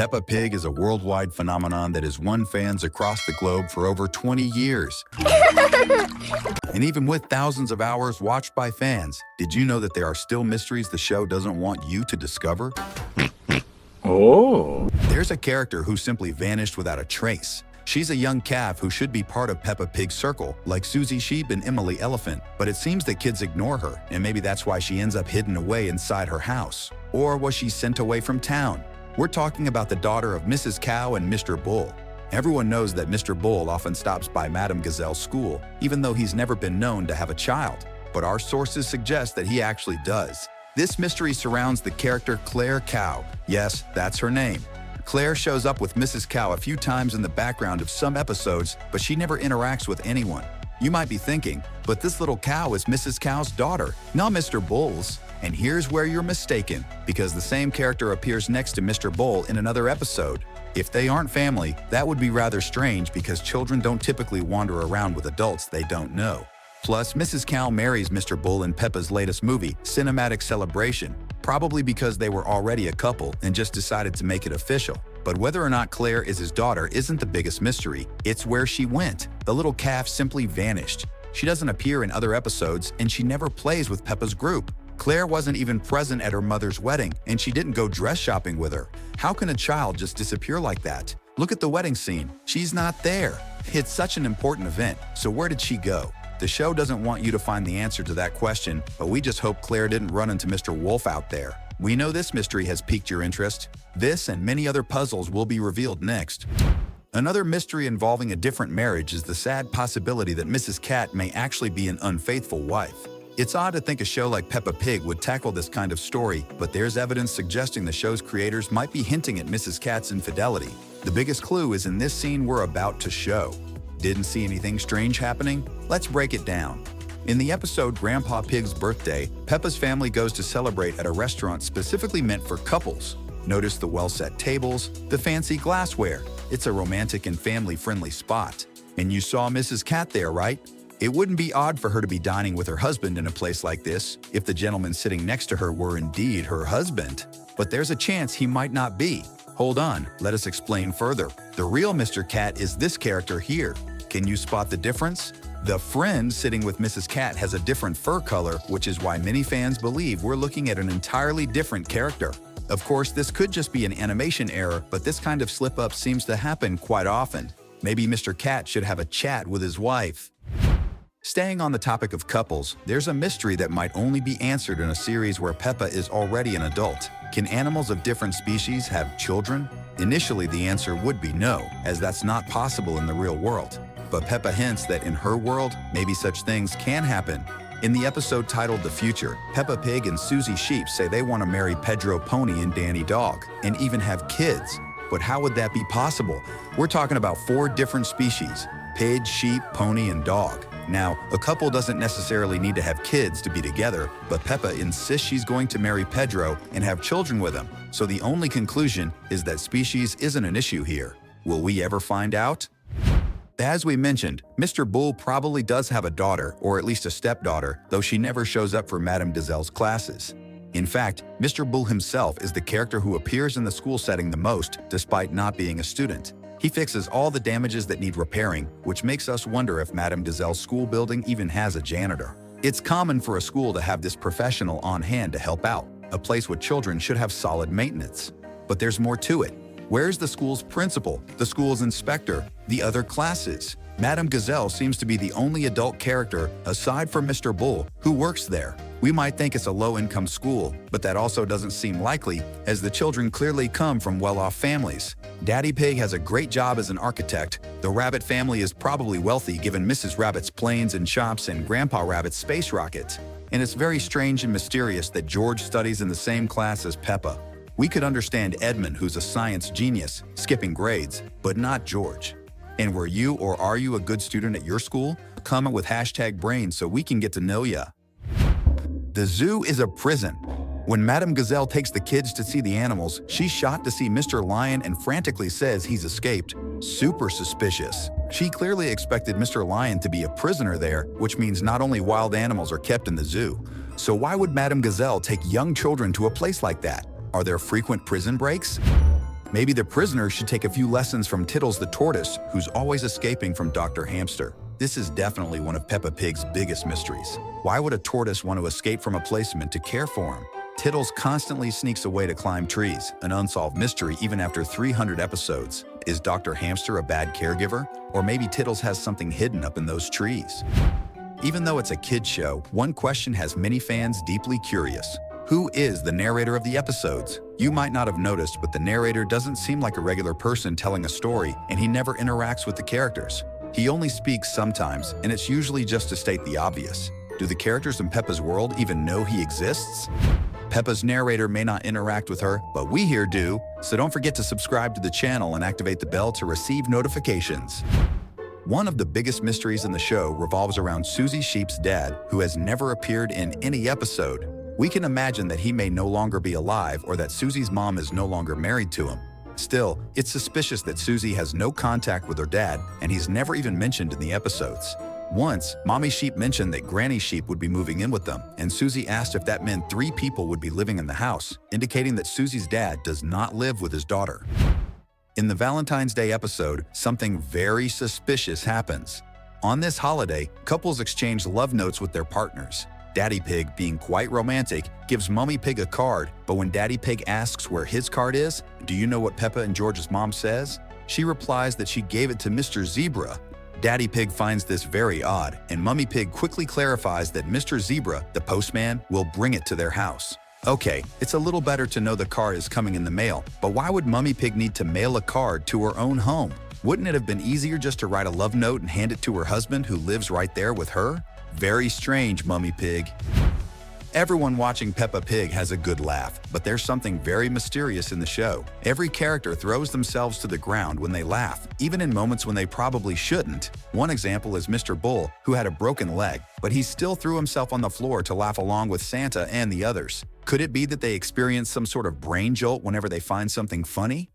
Peppa Pig is a worldwide phenomenon that has won fans across the globe for over 20 years. And even with thousands of hours watched by fans, did you know that there are still mysteries the show doesn't want you to discover? Oh. There's a character who simply vanished without a trace. She's a young calf who should be part of Peppa Pig's circle, like Susie Sheep and Emily Elephant, but it seems that kids ignore her, and maybe that's why she ends up hidden away inside her house. Or was she sent away from town? We're talking about the daughter of Mrs. Cow and Mr. Bull. Everyone knows that Mr. Bull often stops by Madame Gazelle's school, even though he's never been known to have a child. But our sources suggest that he actually does. This mystery surrounds the character Claire Cow. Yes, that's her name. Claire shows up with Mrs. Cow a few times in the background of some episodes, but she never interacts with anyone. You might be thinking, but this little cow is Mrs. Cow's daughter, not Mr. Bull's. And here's where you're mistaken, because the same character appears next to Mr. Bull in another episode. If they aren't family, that would be rather strange because children don't typically wander around with adults they don't know. Plus, Mrs. Cow marries Mr. Bull in Peppa's latest movie, Cinematic Celebration, probably because they were already a couple and just decided to make it official. But whether or not Claire is his daughter isn't the biggest mystery, it's where she went. The little calf simply vanished. She doesn't appear in other episodes, and she never plays with Peppa's group. Claire wasn't even present at her mother's wedding, and she didn't go dress shopping with her. How can a child just disappear like that? Look at the wedding scene. She's not there. It's such an important event, so where did she go? The show doesn't want you to find the answer to that question, but we just hope Claire didn't run into Mr. Wolf out there. We know this mystery has piqued your interest. This and many other puzzles will be revealed next. Another mystery involving a different marriage is the sad possibility that Mrs. Cat may actually be an unfaithful wife. It's odd to think a show like Peppa Pig would tackle this kind of story, but there's evidence suggesting the show's creators might be hinting at Mrs. Cat's infidelity. The biggest clue is in this scene we're about to show. Didn't see anything strange happening? Let's break it down. In the episode Grandpa Pig's Birthday, Peppa's family goes to celebrate at a restaurant specifically meant for couples. Notice the well-set tables, the fancy glassware. It's a romantic and family-friendly spot. And you saw Mrs. Cat there, right? It wouldn't be odd for her to be dining with her husband in a place like this if the gentleman sitting next to her were indeed her husband. But there's a chance he might not be. Hold on, let us explain further. The real Mr. Cat is this character here. Can you spot the difference? The friend sitting with Mrs. Cat has a different fur color, which is why many fans believe we're looking at an entirely different character. Of course, this could just be an animation error, but this kind of slip-up seems to happen quite often. Maybe Mr. Cat should have a chat with his wife. Staying on the topic of couples, there's a mystery that might only be answered in a series where Peppa is already an adult. Can animals of different species have children? Initially, the answer would be no, as that's not possible in the real world. But Peppa hints that in her world, maybe such things can happen. In the episode titled The Future, Peppa Pig and Susie Sheep say they want to marry Pedro Pony and Danny Dog, and even have kids. But how would that be possible? We're talking about 4 different species: pig, sheep, pony, and dog. Now, a couple doesn't necessarily need to have kids to be together, but Peppa insists she's going to marry Pedro and have children with him. So the only conclusion is that species isn't an issue here. Will we ever find out? As we mentioned, Mr. Bull probably does have a daughter, or at least a stepdaughter, though she never shows up for Madame Gazelle's classes. In fact, Mr. Bull himself is the character who appears in the school setting the most, despite not being a student. He fixes all the damages that need repairing, which makes us wonder if Madame Gazelle's school building even has a janitor. It's common for a school to have this professional on hand to help out. A place with children should have solid maintenance. But there's more to it. Where's the school's principal, the school's inspector, the other classes? Madame Gazelle seems to be the only adult character, aside from Mr. Bull, who works there. We might think it's a low-income school, but that also doesn't seem likely, as the children clearly come from well-off families. Daddy Pig has a great job as an architect. The Rabbit family is probably wealthy given Mrs. Rabbit's planes and shops and Grandpa Rabbit's space rockets. And it's very strange and mysterious that George studies in the same class as Peppa. We could understand Edmund, who's a science genius, skipping grades, but not George. And were you or are you a good student at your school? Comment with #brain so we can get to know ya. The zoo is a prison. When Madame Gazelle takes the kids to see the animals, she's shocked to see Mr. Lion and frantically says he's escaped. Super suspicious. She clearly expected Mr. Lion to be a prisoner there, which means not only wild animals are kept in the zoo. So why would Madame Gazelle take young children to a place like that? Are there frequent prison breaks? Maybe the prisoner should take a few lessons from Tittles the tortoise, who's always escaping from Dr. Hamster. This is definitely one of Peppa Pig's biggest mysteries. Why would a tortoise want to escape from a policeman to care for him? Tittles constantly sneaks away to climb trees, an unsolved mystery even after 300 episodes. Is Dr. Hamster a bad caregiver? Or maybe Tittles has something hidden up in those trees? Even though it's a kid's show, one question has many fans deeply curious. Who is the narrator of the episodes? You might not have noticed, but the narrator doesn't seem like a regular person telling a story, and he never interacts with the characters. He only speaks sometimes, and it's usually just to state the obvious. Do the characters in Peppa's world even know he exists? Peppa's narrator may not interact with her, but we here do, so don't forget to subscribe to the channel and activate the bell to receive notifications. One of the biggest mysteries in the show revolves around Susie Sheep's dad, who has never appeared in any episode. We can imagine that he may no longer be alive or that Susie's mom is no longer married to him. Still, it's suspicious that Susie has no contact with her dad, and he's never even mentioned in the episodes. Once, Mommy Sheep mentioned that Granny Sheep would be moving in with them, and Susie asked if that meant 3 people would be living in the house, indicating that Susie's dad does not live with his daughter. In the Valentine's Day episode, something very suspicious happens. On this holiday, couples exchange love notes with their partners. Daddy Pig, being quite romantic, gives Mummy Pig a card, but when Daddy Pig asks where his card is, do you know what Peppa and George's mom says? She replies that she gave it to Mr. Zebra. Daddy Pig finds this very odd, and Mummy Pig quickly clarifies that Mr. Zebra, the postman, will bring it to their house. Okay, it's a little better to know the card is coming in the mail, but why would Mummy Pig need to mail a card to her own home? Wouldn't it have been easier just to write a love note and hand it to her husband who lives right there with her? Very strange, Mummy Pig. Everyone watching Peppa Pig has a good laugh, but there's something very mysterious in the show. Every character throws themselves to the ground when they laugh, even in moments when they probably shouldn't. One example is Mr. Bull, who had a broken leg, but he still threw himself on the floor to laugh along with Santa and the others. Could it be that they experience some sort of brain jolt whenever they find something funny?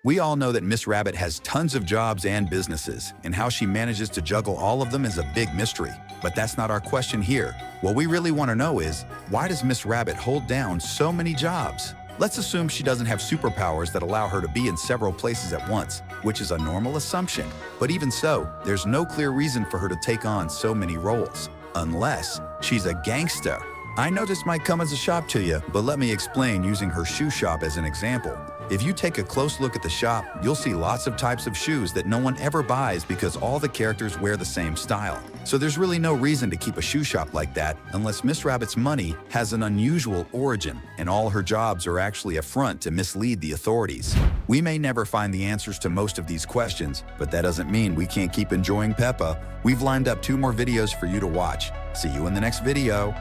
We all know that Miss Rabbit has tons of jobs and businesses, and how she manages to juggle all of them is a big mystery. But that's not our question here. What we really want to know is, why does Miss Rabbit hold down so many jobs? Let's assume she doesn't have superpowers that allow her to be in several places at once, which is a normal assumption. But even so, there's no clear reason for her to take on so many roles, unless she's a gangsta. I know this might come as a shock to you, but let me explain using her shoe shop as an example. If you take a close look at the shop, you'll see lots of types of shoes that no one ever buys because all the characters wear the same style. So there's really no reason to keep a shoe shop like that unless Miss Rabbit's money has an unusual origin and all her jobs are actually a front to mislead the authorities. We may never find the answers to most of these questions, but that doesn't mean we can't keep enjoying Peppa. We've lined up 2 more videos for you to watch. See you in the next video.